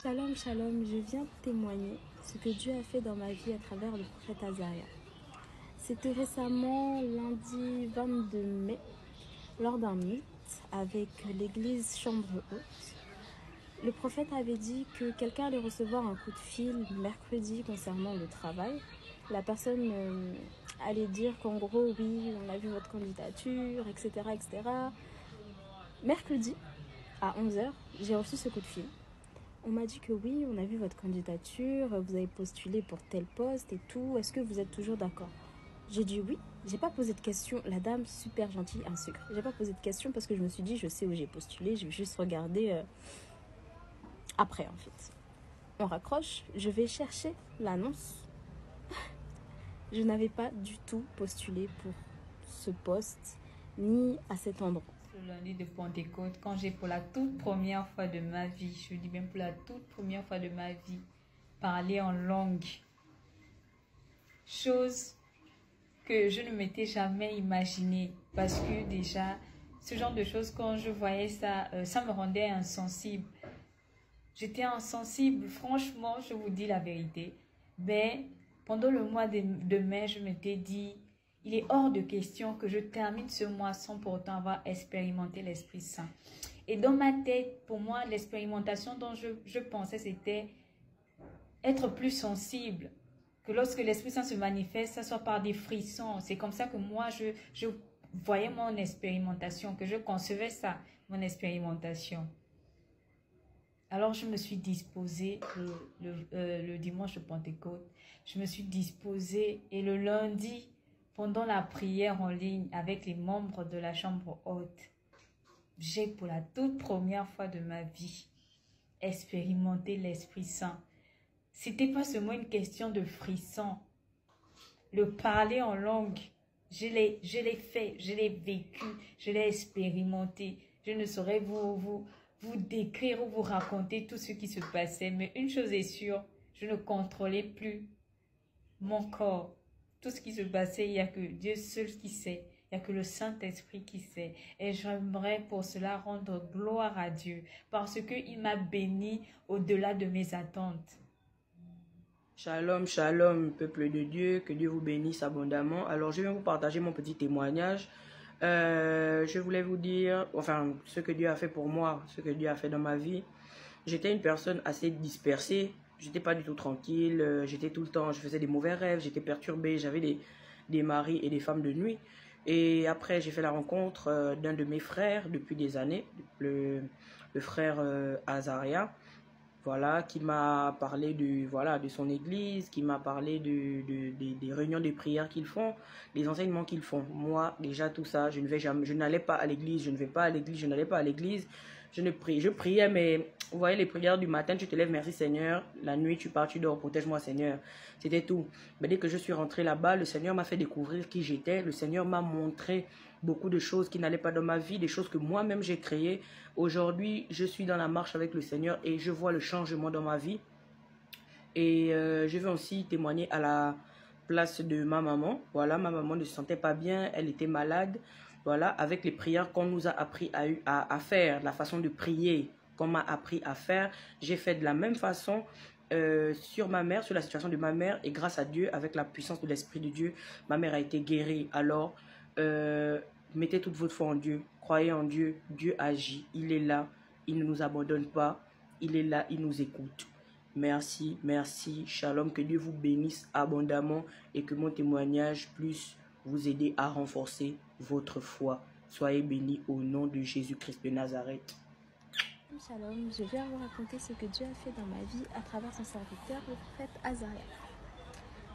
Shalom, shalom, je viens témoigner ce que Dieu a fait dans ma vie à travers le prophète Azaria. C'était récemment, lundi 22 mai, lors d'un meet avec l'église Chambre Haute. Le prophète avait dit que quelqu'un allait recevoir un coup de fil mercredi concernant le travail. La personne allait dire qu'en gros, oui, on a vu votre candidature, etc., etc. Mercredi, à 11 h, j'ai reçu ce coup de fil. On m'a dit que oui, on a vu votre candidature, vous avez postulé pour tel poste et tout. Est-ce que vous êtes toujours d'accord? J'ai dit oui. J'ai pas posé de questions. La dame, super gentille, un sucre. J'ai pas posé de questions parce que je me suis dit, je sais où j'ai postulé. Je vais juste regarder après, en fait. On raccroche. Je vais chercher l'annonce. Je n'avais pas du tout postulé pour ce poste ni à cet endroit. Le lundi de Pentecôte, quand j'ai pour la toute première fois de ma vie, je dis bien pour la toute première fois de ma vie, parlé en langue. Chose que je ne m'étais jamais imaginée, parce que déjà, ce genre de choses, quand je voyais ça, ça me rendait insensible. J'étais insensible, franchement, je vous dis la vérité. Mais pendant le mois de mai, je m'étais dit, il est hors de question que je termine ce mois sans pour autant avoir expérimenté l'Esprit Saint. Et dans ma tête, pour moi, l'expérimentation dont je pensais, c'était être plus sensible. Que lorsque l'Esprit Saint se manifeste, ça soit par des frissons. C'est comme ça que moi, je voyais mon expérimentation, que je concevais ça, mon expérimentation. Alors, je me suis disposée le dimanche de Pentecôte. Je me suis disposée et le lundi, pendant la prière en ligne avec les membres de la chambre haute, j'ai pour la toute première fois de ma vie expérimenté l'Esprit Saint. C'était pas seulement une question de frisson. Le parler en langue, je l'ai fait, je l'ai vécu, je l'ai expérimenté. Je ne saurais vous décrire ou vous raconter tout ce qui se passait. Mais une chose est sûre, je ne contrôlais plus mon corps. Tout ce qui se passait, il n'y a que Dieu seul qui sait. Il n'y a que le Saint-Esprit qui sait. Et j'aimerais pour cela rendre gloire à Dieu. Parce qu'il m'a béni au-delà de mes attentes. Shalom, shalom, peuple de Dieu. Que Dieu vous bénisse abondamment. Alors, je viens vous partager mon petit témoignage. Je voulais vous dire, enfin, ce que Dieu a fait pour moi, ce que Dieu a fait dans ma vie. J'étais une personne assez dispersée. J'étais pas du tout tranquille, j'étais tout le temps, je faisais des mauvais rêves, j'étais perturbée, j'avais des maris et des femmes de nuit. Et après, j'ai fait la rencontre d'un de mes frères depuis des années, le frère Azaria, voilà, qui m'a parlé de son église, qui m'a parlé des réunions de prière qu'ils font, des enseignements qu'ils font. Moi, déjà tout ça, je n'allais pas à l'église, je ne vais pas à l'église, je n'allais pas à l'église. Je priais, mais vous voyez les prières du matin, tu te lèves, merci Seigneur. La nuit, tu pars, tu dors, protège-moi Seigneur. C'était tout. Mais dès que je suis rentrée là-bas, le Seigneur m'a fait découvrir qui j'étais. Le Seigneur m'a montré beaucoup de choses qui n'allaient pas dans ma vie, des choses que moi-même j'ai créées. Aujourd'hui, je suis dans la marche avec le Seigneur et je vois le changement dans ma vie. Et je veux aussi témoigner à la place de ma maman. Voilà, ma maman ne se sentait pas bien, elle était malade. Voilà, avec les prières qu'on nous a appris à faire, la façon de prier qu'on m'a appris à faire, j'ai fait de la même façon sur ma mère, sur la situation de ma mère. Et grâce à Dieu, avec la puissance de l'Esprit de Dieu, ma mère a été guérie. Alors, mettez toute votre foi en Dieu, croyez en Dieu, Dieu agit, il est là, il ne nous abandonne pas, il est là, il nous écoute. Merci, merci, shalom, que Dieu vous bénisse abondamment et que mon témoignage puisse vous aider à renforcer votre foi. Soyez bénis au nom de Jésus-Christ de Nazareth. Shalom, je viens vous raconter ce que Dieu a fait dans ma vie à travers son serviteur, le prophète Azaria.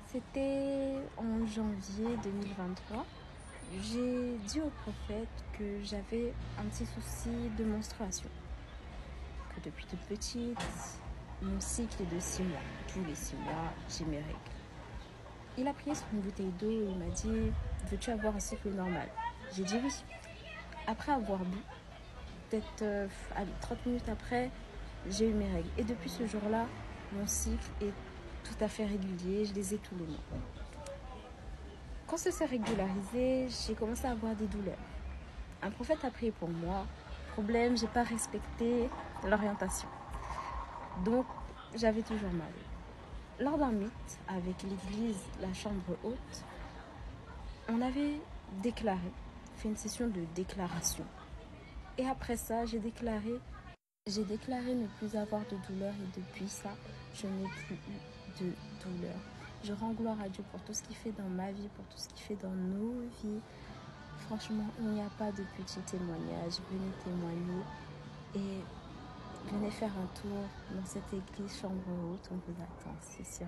C'était en janvier 2023. J'ai dit au prophète que j'avais un petit souci de menstruation. Que depuis toute petite, mon cycle est de 6 mois. Tous les 6 mois, j'ai mes règles. Il a pris sur une bouteille d'eau et il m'a dit « Veux-tu avoir un cycle normal ?» J'ai dit oui. Après avoir bu, peut-être 30 minutes après, j'ai eu mes règles. Et depuis ce jour-là, mon cycle est tout à fait régulier. Je les ai tous les mois. Quand ça s'est régularisé, j'ai commencé à avoir des douleurs. Un prophète a prié pour moi. Problème, j'ai pas respecté l'orientation. Donc, j'avais toujours mal. Lors d'un mythe avec l'église, la chambre haute, on avait fait une session de déclaration. Et après ça, j'ai déclaré ne plus avoir de douleur et depuis ça, je n'ai plus eu de douleur. Je rends gloire à Dieu pour tout ce qu'il fait dans ma vie, pour tout ce qu'il fait dans nos vies. Franchement, il n'y a pas de petit témoignage. Venez témoigner et venez faire un tour dans cette église chambre haute. On vous attend, c'est sûr.